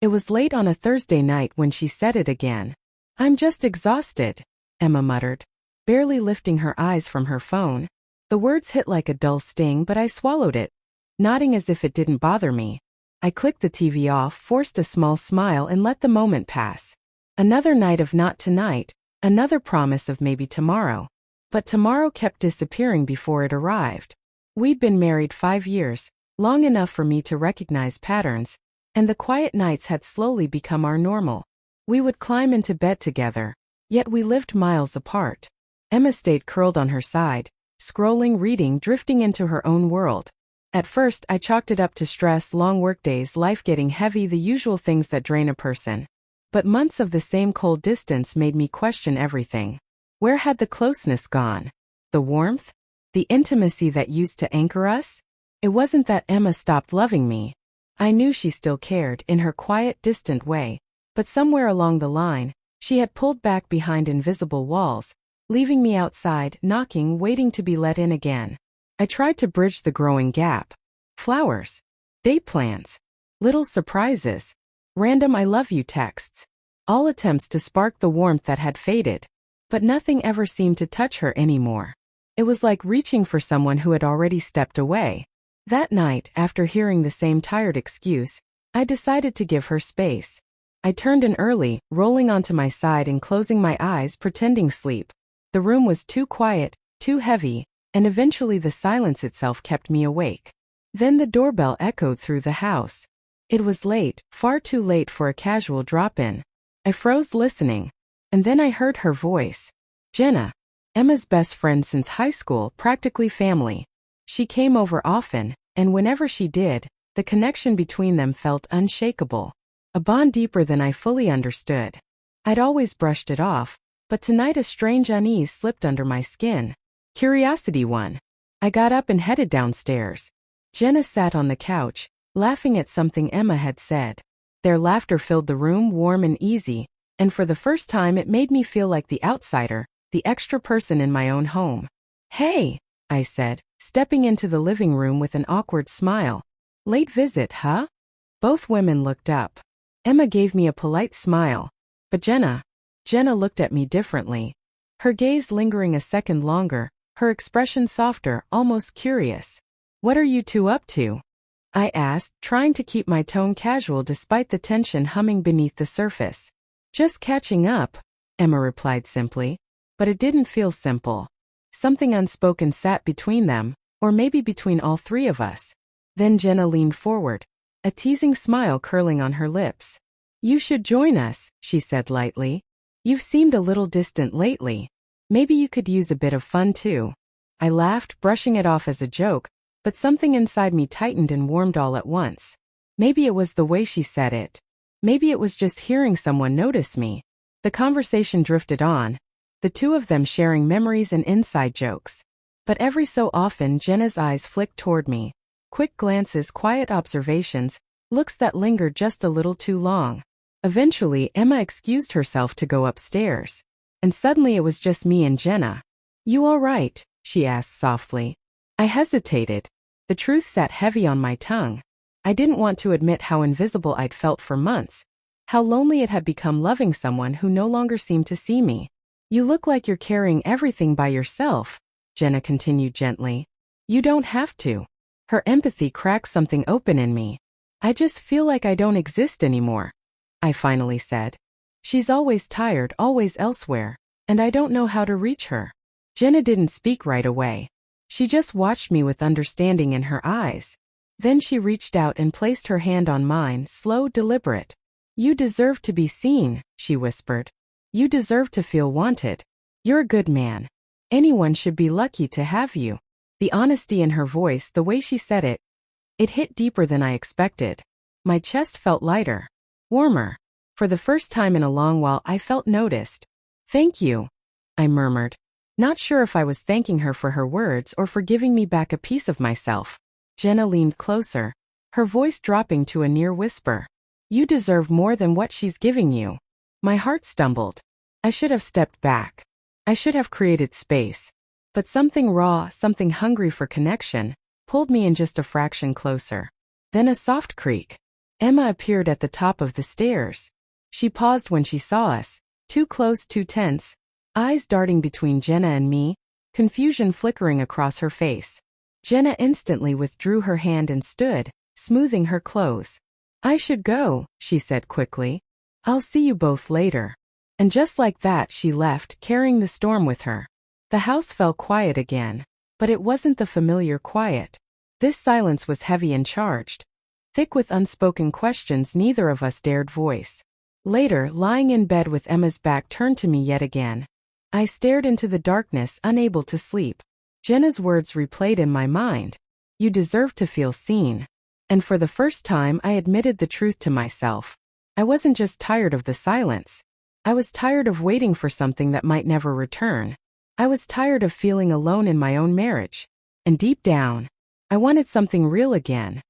It was late on a Thursday night when she said it again. "I'm just exhausted," Emma muttered, barely lifting her eyes from her phone. The words hit like a dull sting, but I swallowed it, nodding as if it didn't bother me. I clicked the TV off, forced a small smile, and let the moment pass. Another night of not tonight, another promise of maybe tomorrow. But tomorrow kept disappearing before it arrived. We'd been married 5 years, long enough for me to recognize patterns, and the quiet nights had slowly become our normal. We would climb into bed together, yet we lived miles apart. Emma stayed curled on her side, scrolling, reading, drifting into her own world. At first, I chalked it up to stress, long workdays, life getting heavy, the usual things that drain a person. But months of the same cold distance made me question everything. Where had the closeness gone? The warmth? The intimacy that used to anchor us? It wasn't that Emma stopped loving me. I knew she still cared, in her quiet, distant way. But somewhere along the line, she had pulled back behind invisible walls, leaving me outside, knocking, waiting to be let in again. I tried to bridge the growing gap. Flowers. Date plans. Little surprises. Random "I love you" texts. All attempts to spark the warmth that had faded. But nothing ever seemed to touch her anymore. It was like reaching for someone who had already stepped away. That night, after hearing the same tired excuse, I decided to give her space. I turned in early, rolling onto my side and closing my eyes, pretending sleep. The room was too quiet, too heavy, and eventually the silence itself kept me awake. Then the doorbell echoed through the house. It was late, far too late for a casual drop-in. I froze listening, and then I heard her voice. Jenna. Emma's best friend since high school, practically family. She came over often, and whenever she did, the connection between them felt unshakable. A bond deeper than I fully understood. I'd always brushed it off, but tonight a strange unease slipped under my skin. Curiosity won. I got up and headed downstairs. Jenna sat on the couch, laughing at something Emma had said. Their laughter filled the room, warm and easy, and for the first time it made me feel like the outsider, the extra person in my own home. "Hey," I said, stepping into the living room with an awkward smile. "Late visit, huh?" Both women looked up. Emma gave me a polite smile. But Jenna looked at me differently. Her gaze lingering a second longer, her expression softer, almost curious. "What are you two up to?" I asked, trying to keep my tone casual despite the tension humming beneath the surface. "Just catching up," Emma replied simply. But it didn't feel simple. Something unspoken sat between them, or maybe between all three of us. Then Jenna leaned forward, a teasing smile curling on her lips. "You should join us," she said lightly. "You've seemed a little distant lately. Maybe you could use a bit of fun too." I laughed, brushing it off as a joke, but something inside me tightened and warmed all at once. Maybe it was the way she said it. Maybe it was just hearing someone notice me. The conversation drifted on, the two of them sharing memories and inside jokes. But every so often Jenna's eyes flicked toward me. Quick glances, quiet observations, looks that lingered just a little too long. Eventually, Emma excused herself to go upstairs. And suddenly it was just me and Jenna. "You all right?" she asked softly. I hesitated. The truth sat heavy on my tongue. I didn't want to admit how invisible I'd felt for months. How lonely it had become loving someone who no longer seemed to see me. "You look like you're carrying everything by yourself," Jenna continued gently. "You don't have to." Her empathy cracked something open in me. "I just feel like I don't exist anymore," I finally said. "She's always tired, always elsewhere, and I don't know how to reach her." Jenna didn't speak right away. She just watched me with understanding in her eyes. Then she reached out and placed her hand on mine, slow, deliberate. "You deserve to be seen," she whispered. "You deserve to feel wanted. You're a good man. Anyone should be lucky to have you." The honesty in her voice, the way she said it, it hit deeper than I expected. My chest felt lighter, warmer. For the first time in a long while I felt noticed. "Thank you," I murmured, not sure if I was thanking her for her words or for giving me back a piece of myself. Jenna leaned closer, her voice dropping to a near whisper. "You deserve more than what she's giving you." My heart stumbled. I should have stepped back. I should have created space. But something raw, something hungry for connection, pulled me in just a fraction closer. Then a soft creak. Emma appeared at the top of the stairs. She paused when she saw us, too close, too tense, eyes darting between Jenna and me, confusion flickering across her face. Jenna instantly withdrew her hand and stood, smoothing her clothes. "I should go," she said quickly. "I'll see you both later." And just like that she left, carrying the storm with her. The house fell quiet again. But it wasn't the familiar quiet. This silence was heavy and charged. Thick with unspoken questions neither of us dared voice. Later, lying in bed with Emma's back turned to me yet again, I stared into the darkness, unable to sleep. Jenna's words replayed in my mind. "You deserve to feel seen." And for the first time I admitted the truth to myself. I wasn't just tired of the silence. I was tired of waiting for something that might never return. I was tired of feeling alone in my own marriage. And deep down, I wanted something real again.